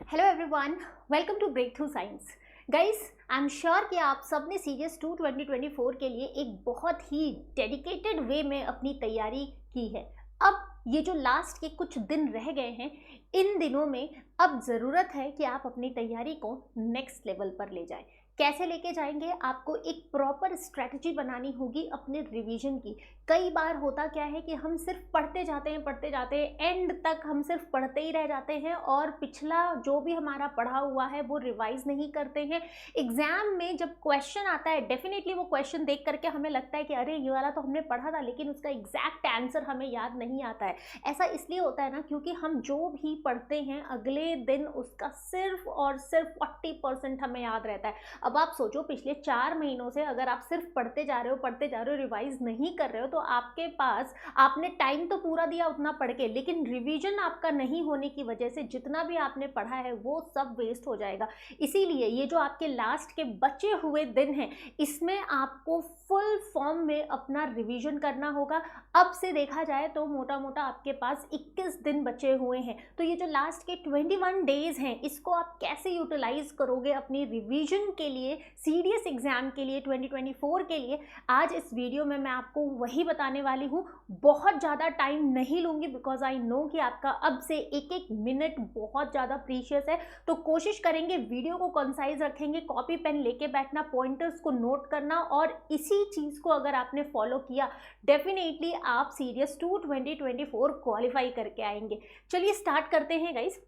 Hello everyone, welcome to breakthrough science. Guys, I am sure कि आप सब ने सीजीएस 2 2024 के लिए एक बहुत ही डेडिकेटेड वे में अपनी तैयारी की है। अब ये जो लास्ट के कुछ दिन रह गए हैं, इन दिनों में अब ज़रूरत है कि आप अपनी तैयारी को नेक्स्ट लेवल पर ले जाएं। कैसे लेके जाएंगे? आपको एक प्रॉपर स्ट्रेटजी बनानी होगी अपने रिवीजन की। कई बार होता क्या है कि हम सिर्फ पढ़ते जाते हैं, एंड तक हम सिर्फ पढ़ते ही रह जाते हैं और पिछला जो भी हमारा पढ़ा हुआ है वो रिवाइज नहीं करते हैं। एग्जाम में जब क्वेश्चन आता है, डेफिनेटली वो क्वेश्चन देख करके हमें लगता है कि अरे ये वाला तो हमने पढ़ा था, लेकिन उसका एग्जैक्ट आंसर हमें याद नहीं आता है। ऐसा इसलिए होता है ना, क्योंकि हम जो भी पढ़ते हैं अगले दिन उसका सिर्फ और सिर्फ 40% हमें याद रहता है। अब आप सोचो, पिछले 4 महीनों से अगर आप सिर्फ पढ़ते जा रहे हो, रिवाइज नहीं कर रहे हो, तो आपके पास आपने टाइम तो पूरा दिया उतना पढ़ के, लेकिन रिवीजन आपका नहीं होने की वजह से जितना भी आपने पढ़ा है वो सब वेस्ट हो जाएगा। इसीलिए ये जो आपके लास्ट के बचे हुए दिन हैं, इसमें आपको फुल फॉर्म में अपना रिवीजन करना होगा। अब से देखा जाए तो मोटा मोटा आपके पास 21 दिन बचे हुए हैं। तो ये जो लास्ट के 21 डेज हैं, इसको आप कैसे यूटिलाइज करोगे अपनी रिवीजन के लिए, सीडीएस एग्जाम के लिए, 2024 के लिए, आज इस वीडियो में मैं आपको वही बताने वाली हूँ। बहुत ज़्यादा टाइम नहीं लूँगी, बिकॉज आई नो कि आपका अब से एक एक मिनट बहुत ज़्यादा प्रीशियस है। तो कोशिश करेंगे वीडियो को कंसाइज रखेंगे, कॉपी पेन लेके बैठना, पॉइंटर्स को नोट करना, और इसी चीज़ को अगर आपने फॉलो किया, डेफिनेटली आप सीडीएस 2 2024 क्वालिफाई करके आएंगे। चलिए स्टार्ट करते हैं गाइस।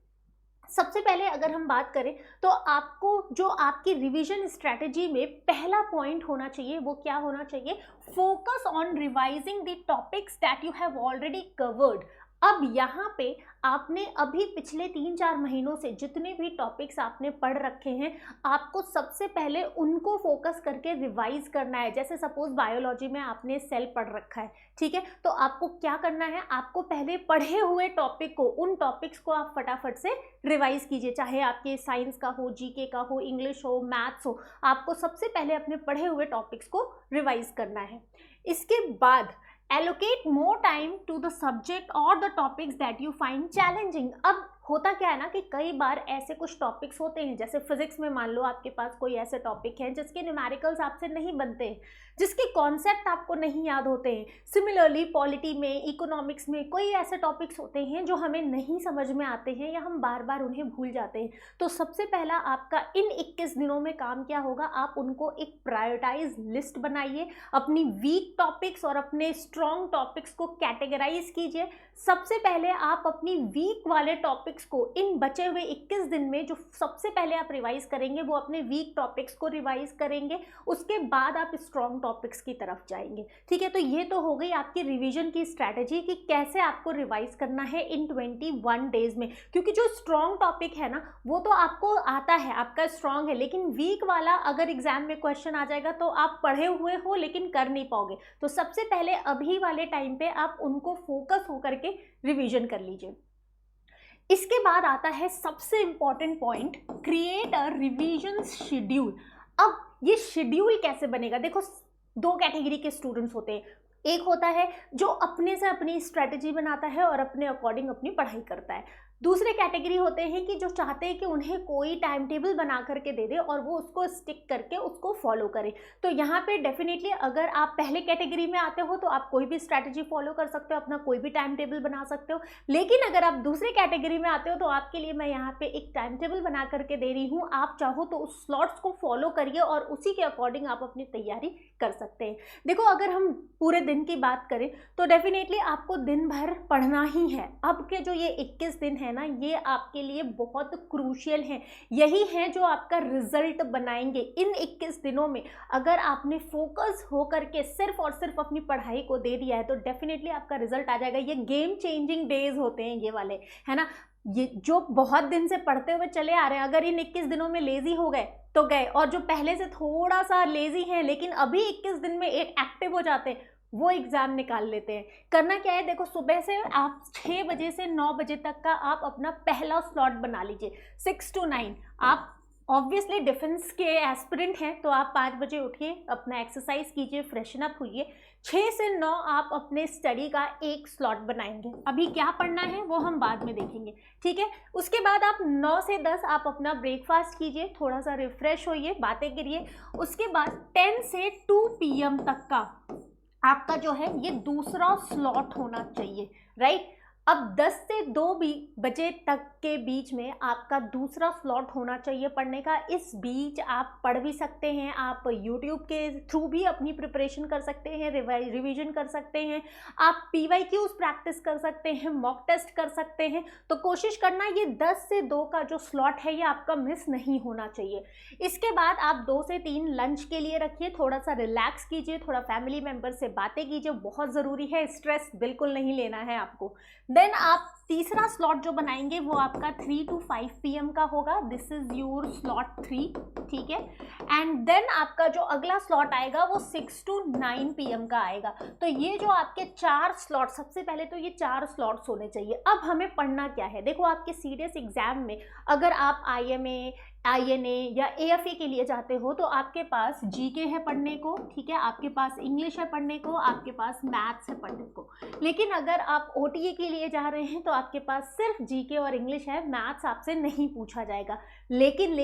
सबसे पहले अगर हम बात करें तो आपको जो आपकी रिवीजन स्ट्रेटजी में पहला पॉइंट होना चाहिए, वो क्या होना चाहिए? Focus on revising the topics that you have already covered. अब यहाँ पे आपने अभी पिछले 3-4 महीनों से जितने भी टॉपिक्स आपने पढ़ रखे हैं, आपको सबसे पहले उनको फोकस करके रिवाइज करना है। जैसे सपोज बायोलॉजी में आपने सेल पढ़ रखा है, ठीक है, तो आपको क्या करना है? आपको पहले पढ़े हुए टॉपिक को, उन टॉपिक्स को आप फटाफट से रिवाइज कीजिए, चाहे आपके साइंस का हो, जीके का हो, इंग्लिश हो, मैथ्स हो। आपको सबसे पहले अपने पढ़े हुए टॉपिक्स को रिवाइज करना है। इसके बाद allocate more time to the subject or the topics that you find challenging। अब होता क्या है ना कि कई बार ऐसे कुछ टॉपिक्स होते हैं, जैसे फिजिक्स में मान लो आपके पास कोई ऐसे टॉपिक हैं जिसके न्यूमेरिकल्स आपसे नहीं बनते हैं, जिसके कॉन्सेप्ट आपको नहीं याद होते हैं। सिमिलरली पॉलिटी में, इकोनॉमिक्स में कोई ऐसे टॉपिक्स होते हैं जो हमें नहीं समझ में आते हैं या हम बार बार उन्हें भूल जाते हैं। तो सबसे पहला आपका इन 21 दिनों में काम क्या होगा? आप उनको एक प्रायोरिटाइज लिस्ट बनाइए, अपनी वीक टॉपिक्स और अपने स्ट्रॉन्ग टॉपिक्स को कैटेगराइज कीजिए। सबसे पहले आप अपनी वीक वाले टॉपिक्स को इन बचे हुए 21 दिन में जो सबसे पहले आप रिवाइज करेंगे, वो अपने वीक टॉपिक्स को रिवाइज करेंगे। उसके बाद आप स्ट्रॉन्ग टॉपिक्स की तरफ जाएंगे, ठीक है। तो ये तो हो गई आपकी रिवीजन की स्ट्रैटेजी कि कैसे आपको रिवाइज करना है इन 21 डेज में। क्योंकि जो स्ट्रॉन्ग टॉपिक है ना, वो तो आपको आता है, आपका स्ट्रॉन्ग है, लेकिन वीक वाला अगर एग्जाम में क्वेश्चन आ जाएगा तो आप पढ़े हुए हो लेकिन कर नहीं पाओगे। तो सबसे पहले अभी वाले टाइम पे आप उनको फोकस होकर के रिवीजन कर लीजिए। इसके बाद आता है सबसे important point, create a revision schedule. अब ये शेड्यूल कैसे बनेगा? देखो, 2 कैटेगरी के स्टूडेंट्स होते हैं। एक होता है जो अपने से अपनी स्ट्रेटजी बनाता है और अपने अकॉर्डिंग अपनी पढ़ाई करता है। दूसरे कैटेगरी होते हैं कि जो चाहते हैं कि उन्हें कोई टाइम टेबल बना करके दे दे और वो उसको स्टिक करके उसको फॉलो करे। तो यहाँ पे डेफिनेटली अगर आप पहले कैटेगरी में आते हो तो आप कोई भी स्ट्रैटेजी फॉलो कर सकते हो, अपना कोई भी टाइम टेबल बना सकते हो। लेकिन अगर आप दूसरे कैटेगरी में आते हो तो आपके लिए मैं यहाँ पे एक टाइम टेबल बना करके दे रही हूँ। आप चाहो तो उस स्लॉट्स को फॉलो करिए और उसी के अकॉर्डिंग आप अपनी तैयारी कर सकते हैं। देखो, अगर हम पूरे दिन की बात करें तो डेफिनेटली आपको दिन भर पढ़ना ही है। अब के जो ये 21 दिन है ना, ये आपके लिए बहुत क्रूशियल हैं। यही है जो आपका रिजल्ट बनाएंगे। इन 21 दिनों में अगर आपने फोकस होकर के सिर्फ और सिर्फ अपनी पढ़ाई को दे दिया है तो डेफिनेटली आपका रिजल्ट आ जाएगा। ये गेम चेंजिंग डेज होते हैं ये वाले, है ना। ये जो बहुत दिन से पढ़ते हुए चले आ रहे हैं, अगर इन 21 दिनों में लेजी हो गए तो गए, और जो पहले से थोड़ा सा लेजी हैं लेकिन अभी 21 दिन में एक एक्टिव हो जाते हैं, वो एग्जाम निकाल लेते हैं। करना क्या है? देखो, सुबह से आप 6 बजे से 9 बजे तक का आप अपना पहला स्लॉट बना लीजिए। 6 to 9 आप ऑब्वियसली डिफेंस के एस्पिरेंट हैं तो आप 5 बजे उठिए, अपना एक्सरसाइज कीजिए, फ्रेशन अप होइए। 6 से 9 आप अपने स्टडी का एक स्लॉट बनाएंगे। अभी क्या पढ़ना है वो हम बाद में देखेंगे, ठीक है। उसके बाद आप 9 से 10 आप अपना ब्रेकफास्ट कीजिए, थोड़ा सा रिफ्रेश होइए, बातें करिए। उसके बाद 10 से 2 PM तक का आपका जो है ये दूसरा स्लॉट होना चाहिए, राइट। अब 10 से 2 बजे तक के बीच में आपका दूसरा स्लॉट होना चाहिए पढ़ने का। इस बीच आप पढ़ भी सकते हैं, आप यूट्यूब के थ्रू भी अपनी प्रिपरेशन कर सकते हैं, रिवीजन कर सकते हैं, आप PYQs प्रैक्टिस कर सकते हैं, मॉक टेस्ट कर सकते हैं। तो कोशिश करना ये 10 से 2 का जो स्लॉट है ये आपका मिस नहीं होना चाहिए। इसके बाद आप 2 से 3 लंच के लिए रखिए, थोड़ा सा रिलैक्स कीजिए, थोड़ा फैमिली मेम्बर से बातें कीजिए, बहुत ज़रूरी है, स्ट्रेस बिल्कुल नहीं लेना है आपको। देन आप तीसरा स्लॉट जो बनाएंगे वो आपका 3 to 5 PM का होगा। दिस इज योर स्लॉट 3, ठीक है। एंड देन आपका जो अगला स्लॉट आएगा वो 6 to 9 PM का आएगा। तो ये जो आपके 4 स्लॉट, सबसे पहले तो ये 4 स्लॉट्स होने चाहिए। अब हमें पढ़ना क्या है, देखो आपके सीरियस एग्जाम में अगर आप IMA, INA या AFA के लिए जाते हो तो आपके पास GK है पढ़ने को, ठीक है, आपके पास इंग्लिश है पढ़ने को, आपके पास मैथ्स है पढ़ने को। लेकिन अगर आप OTA के लिए जा रहे हैं तो आपके पास सिर्फ GK और इंग्लिश है, मैथ्स आपसे नहीं पूछा जाएगा। लेकिन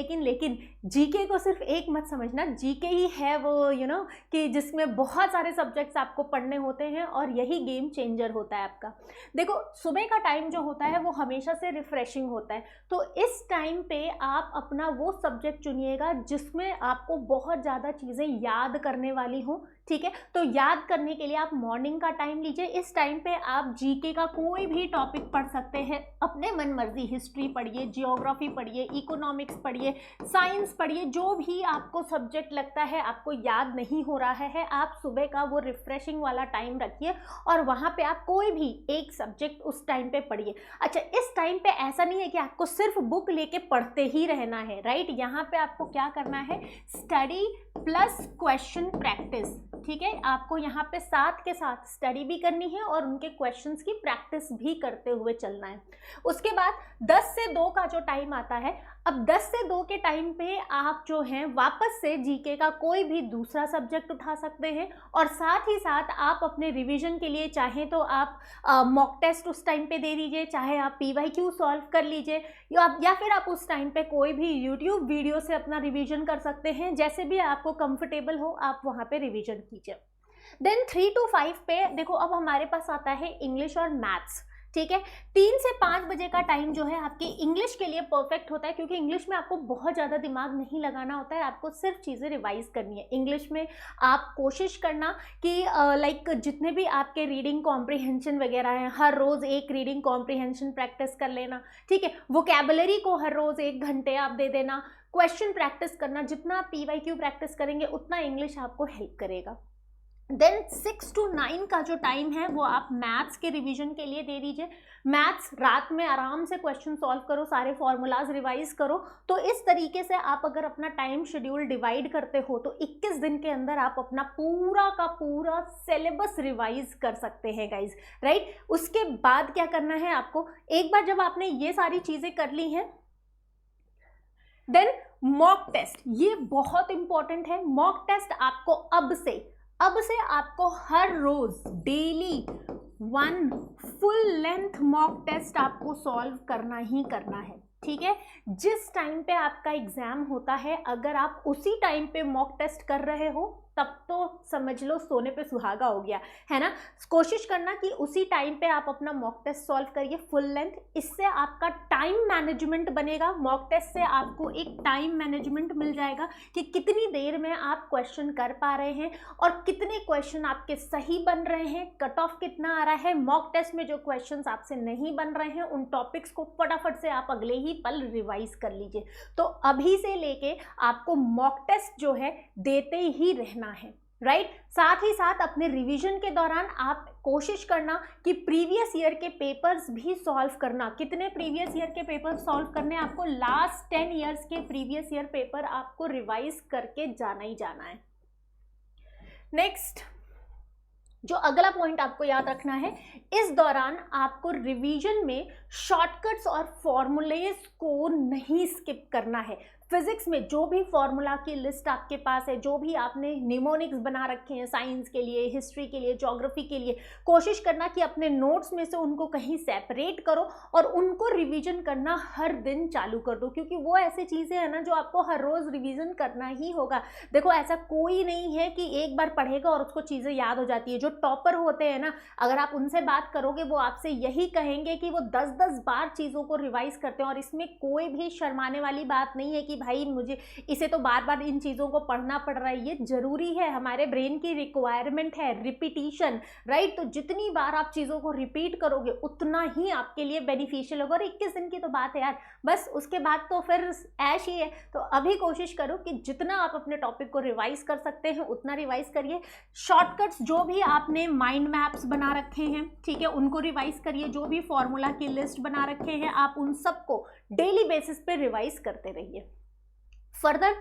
GK को सिर्फ एक मत समझना, GK ही है वो कि जिसमें बहुत सारे सब्जेक्ट्स आपको पढ़ने होते हैं और यही गेम चेंजर होता है आपका। देखो सुबह का टाइम जो होता है वो हमेशा से रिफ्रेशिंग होता है, तो इस टाइम पे आप अपना वो सब्जेक्ट चुनिएगा जिसमें आपको बहुत ज़्यादा चीज़ें याद करने वाली हों, ठीक है। तो याद करने के लिए आप मॉर्निंग का टाइम लीजिए। इस टाइम पे आप GK का कोई भी टॉपिक पढ़ सकते हैं अपने मन मर्जी, हिस्ट्री पढ़िए, जियोग्राफी पढ़िए, इकोनॉमिक्स पढ़िए, साइंस पढ़िए, जो भी आपको सब्जेक्ट लगता है आपको याद नहीं हो रहा है, आप सुबह का वो रिफ्रेशिंग वाला टाइम रखिए और वहाँ पे आप कोई भी एक सब्जेक्ट उस टाइम पे पढ़िए। अच्छा, इस टाइम पे ऐसा नहीं है कि आपको सिर्फ बुक लेके पढ़ते ही रहना है, राइट। यहाँ पे आपको क्या करना है, स्टडी प्लस क्वेश्चन प्रैक्टिस, ठीक है। आपको यहाँ पे साथ के साथ स्टडी भी करनी है और उनके क्वेश्चंस की प्रैक्टिस भी करते हुए चलना है। उसके बाद 10 से 2 का जो टाइम आता है, अब 10 से 2 के टाइम पे आप जो हैं वापस से GK का कोई भी दूसरा सब्जेक्ट उठा सकते हैं और साथ ही साथ आप अपने रिवीजन के लिए चाहें तो आप मॉक टेस्ट उस टाइम पे दे दीजिए, चाहे आप PYQ सॉल्व कर लीजिए या फिर आप उस टाइम पे कोई भी यूट्यूब वीडियो से अपना रिवीजन कर सकते हैं। जैसे भी आपको कंफर्टेबल हो आप वहाँ पे रिवीजन कीजिए। देन 3 to 5 पे देखो अब हमारे पास आता है इंग्लिश और मैथ्स, ठीक है। 3 से 5 बजे का टाइम जो है आपकी इंग्लिश के लिए परफेक्ट होता है, क्योंकि इंग्लिश में आपको बहुत ज़्यादा दिमाग नहीं लगाना होता है, आपको सिर्फ चीज़ें रिवाइज करनी है। इंग्लिश में आप कोशिश करना कि लाइक जितने भी आपके रीडिंग कॉम्प्रिहेंशन वगैरह हैं, हर रोज़ एक रीडिंग कॉम्प्रिहेंशन प्रैक्टिस कर लेना, ठीक है। वोकैबुलरी को हर रोज़ 1 घंटे आप दे देना, क्वेश्चन प्रैक्टिस करना, जितना PYQ प्रैक्टिस करेंगे उतना इंग्लिश आपको हेल्प करेगा। देन 6 to 9 का जो टाइम है वो आप मैथ्स के रिवीजन के लिए दे दीजिए। मैथ्स रात में आराम से क्वेश्चन सॉल्व करो, सारे फॉर्मूलाज रिवाइज करो। तो इस तरीके से आप अगर अपना टाइम शेड्यूल डिवाइड करते हो तो 21 दिन के अंदर आप अपना पूरा का पूरा सिलेबस रिवाइज कर सकते हैं गाइज, राइट। उसके बाद क्या करना है आपको, एक बार जब आपने ये सारी चीज़ें कर ली हैं, देन मॉक टेस्ट, ये बहुत इंपॉर्टेंट है। मॉक टेस्ट आपको अब से आपको हर रोज daily 1 full length mock test आपको सॉल्व करना ही करना है, ठीक है। जिस टाइम पे आपका एग्जाम होता है अगर आप उसी टाइम पे मॉक टेस्ट कर रहे हो तब तो समझ लो सोने पे सुहागा हो गया, है ना। कोशिश करना कि उसी टाइम पे आप अपना मॉक टेस्ट सॉल्व करिए फुल लेंथ, इससे आपका टाइम मैनेजमेंट बनेगा। मॉक टेस्ट से आपको एक टाइम मैनेजमेंट मिल जाएगा कि कितनी देर में आप क्वेश्चन कर पा रहे हैं और कितने क्वेश्चन आपके सही बन रहे हैं, कट ऑफ कितना आ रहा है। मॉक टेस्ट में जो क्वेश्चन आपसे नहीं बन रहे हैं उन टॉपिक्स को फटाफट से आप अगले ही पल रिवाइज कर लीजिए। तो अभी से लेके आपको मॉक टेस्ट जो है देते ही रहना है, राइट। साथ ही साथ अपने रिवीजन के दौरान आप कोशिश करना कि प्रीवियस ईयर के पेपर्स भी सॉल्व करना। कितने प्रीवियस ईयर के पेपर सॉल्व करने, आपको लास्ट 10 ईयर्स के प्रीवियस ईयर पेपर आपको रिवाइज करके जाना ही जाना है। नेक्स्ट जो अगला पॉइंट आपको याद रखना है, इस दौरान आपको रिवीजन में शॉर्टकट्स और फॉर्मूलेज को नहीं स्किप करना है। फिजिक्स में जो भी फॉर्मूला की लिस्ट आपके पास है, जो भी आपने निमोनिक्स बना रखे हैं साइंस के लिए, हिस्ट्री के लिए, ज्योग्राफी के लिए, कोशिश करना कि अपने नोट्स में से उनको कहीं सेपरेट करो और उनको रिवीजन करना हर दिन चालू कर दो, क्योंकि वो ऐसी चीज़ें हैं ना जो आपको हर रोज़ रिवीजन करना ही होगा। देखो ऐसा कोई नहीं है कि एक बार पढ़ेगा और उसको चीज़ें याद हो जाती है। जो टॉपर होते हैं ना, अगर आप उनसे बात करोगे वो आपसे यही कहेंगे कि वो 10-10 बार चीज़ों को रिवाइज करते हैं, और इसमें कोई भी शर्माने वाली बात नहीं है कि भाई मुझे इसे तो बार बार इन चीज़ों को पढ़ना पड़ रहा है। ये जरूरी है, हमारे ब्रेन की रिक्वायरमेंट है रिपीटिशन, राइट। तो जितनी बार आप चीज़ों को रिपीट करोगे उतना ही आपके लिए बेनिफिशियल होगा। और 21 दिन की तो बात है यार, बस उसके बाद तो फिर ऐश ही है। तो अभी कोशिश करो कि जितना आप अपने टॉपिक को रिवाइज कर सकते हैं उतना रिवाइज करिए। शॉर्टकट्स जो भी आपने माइंड मैप्स बना रखे हैं, ठीक है, उनको रिवाइज करिए। जो भी फॉर्मूला की लिस्ट बना रखे हैं आप उन सबको डेली बेसिस पे रिवाइज करते रहिए। फर्दर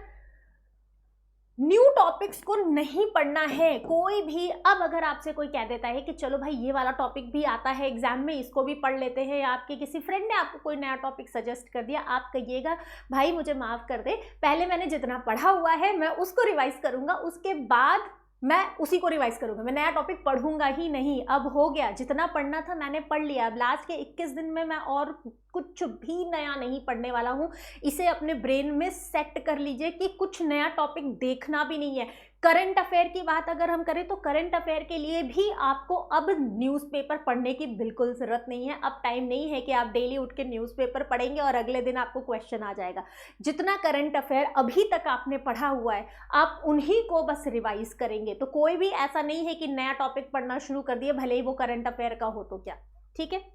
न्यू टॉपिक्स को नहीं पढ़ना है कोई भी। अब अगर आपसे कोई कह देता है कि चलो भाई ये वाला टॉपिक भी आता है एग्जाम में, इसको भी पढ़ लेते हैं, या आपके किसी फ्रेंड ने आपको कोई नया टॉपिक सजेस्ट कर दिया, आप कहिएगा भाई मुझे माफ़ कर दे, पहले मैंने जितना पढ़ा हुआ है मैं उसको रिवाइज करूंगा, उसके बाद मैं उसी को रिवाइज करूंगा, मैं नया टॉपिक पढ़ूंगा ही नहीं। अब हो गया, जितना पढ़ना था मैंने पढ़ लिया। अब लास्ट के 21 दिन में मैं और कुछ भी नया नहीं पढ़ने वाला हूं। इसे अपने ब्रेन में सेट कर लीजिए कि कुछ नया टॉपिक देखना भी नहीं है। करंट अफेयर की बात अगर हम करें तो करंट अफेयर के लिए भी आपको अब न्यूज़पेपर पढ़ने की बिल्कुल ज़रूरत नहीं है। अब टाइम नहीं है कि आप डेली उठ के न्यूज़पेपर पढ़ेंगे और अगले दिन आपको क्वेश्चन आ जाएगा। जितना करंट अफेयर अभी तक आपने पढ़ा हुआ है आप उन्हीं को बस रिवाइज करेंगे। तो कोई भी ऐसा नहीं है कि नया टॉपिक पढ़ना शुरू कर दिए भले ही वो करंट अफेयर का हो तो क्या, ठीक है।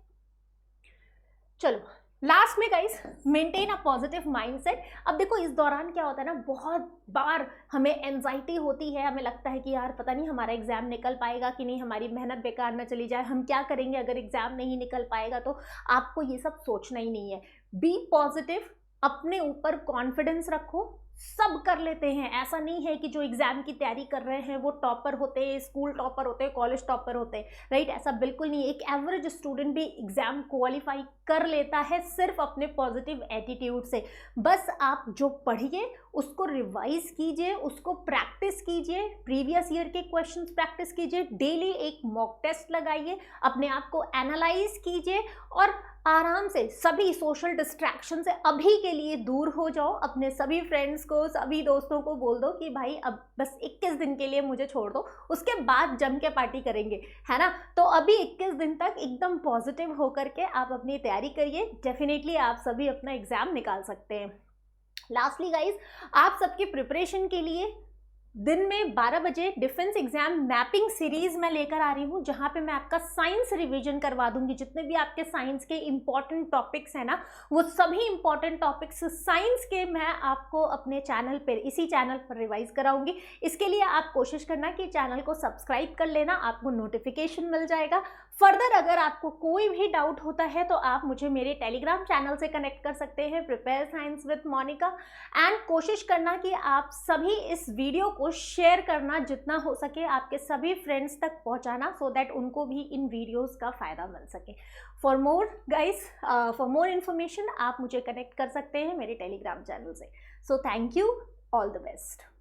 चलो लास्ट में guys, maintain a positive mindset. अब देखो इस दौरान क्या होता है ना, बहुत बार हमें एंजाइटी होती है, हमें लगता है कि यार पता नहीं हमारा एग्जाम निकल पाएगा कि नहीं, हमारी मेहनत बेकार ना चली जाए, हम क्या करेंगे अगर एग्जाम नहीं निकल पाएगा। तो आपको ये सब सोचना ही नहीं है। बी पॉजिटिव, अपने ऊपर कॉन्फिडेंस रखो, सब कर लेते हैं। ऐसा नहीं है कि जो एग्जाम की तैयारी कर रहे हैं वो टॉपर होते हैं, स्कूल टॉपर होते हैं, कॉलेज टॉपर होते हैं, राइट। ऐसा बिल्कुल नहीं है। एक एवरेज स्टूडेंट भी एग्जाम क्वालिफाई कर लेता है सिर्फ अपने पॉजिटिव एटीट्यूड से। बस आप जो पढ़िए उसको रिवाइज कीजिए, उसको प्रैक्टिस कीजिए, प्रीवियस ईयर के क्वेश्चंस प्रैक्टिस कीजिए, डेली एक मॉक टेस्ट लगाइए, अपने आप को एनालाइज कीजिए और आराम से सभी सोशल डिस्ट्रैक्शन से अभी के लिए दूर हो जाओ। अपने सभी फ्रेंड्स को, सभी दोस्तों को बोल दो कि भाई अब बस 21 दिन के लिए मुझे छोड़ दो, उसके बाद जम के पार्टी करेंगे, है ना। तो अभी 21 दिन तक एकदम पॉजिटिव होकर के आप अपनी तैयारी करिए, डेफिनेटली आप सभी अपना एग्जाम निकाल सकते हैं। लास्टली गाइज, आप सबके प्रिपरेशन के लिए दिन में 12 बजे डिफेंस एग्जाम मैपिंग सीरीज मैं लेकर आ रही हूँ, जहाँ पे मैं आपका साइंस रिवीजन करवा दूंगी। जितने भी आपके साइंस के इंपॉर्टेंट टॉपिक्स हैं ना, वो सभी इंपॉर्टेंट टॉपिक्स साइंस के मैं आपको अपने चैनल पर, इसी चैनल पर रिवाइज कराऊंगी। इसके लिए आप कोशिश करना कि चैनल को सब्सक्राइब कर लेना, आपको नोटिफिकेशन मिल जाएगा। फर्दर अगर आपको कोई भी डाउट होता है तो आप मुझे मेरे टेलीग्राम चैनल से कनेक्ट कर सकते हैं, prepare science with Monica. And कोशिश करना कि आप सभी इस वीडियो को शेयर करना, जितना हो सके आपके सभी फ्रेंड्स तक पहुंचाना, सो दैट उनको भी इन वीडियोस का फायदा मिल सके। For more guys, for more information आप मुझे कनेक्ट कर सकते हैं मेरे टेलीग्राम चैनल से। So thank you, all the best.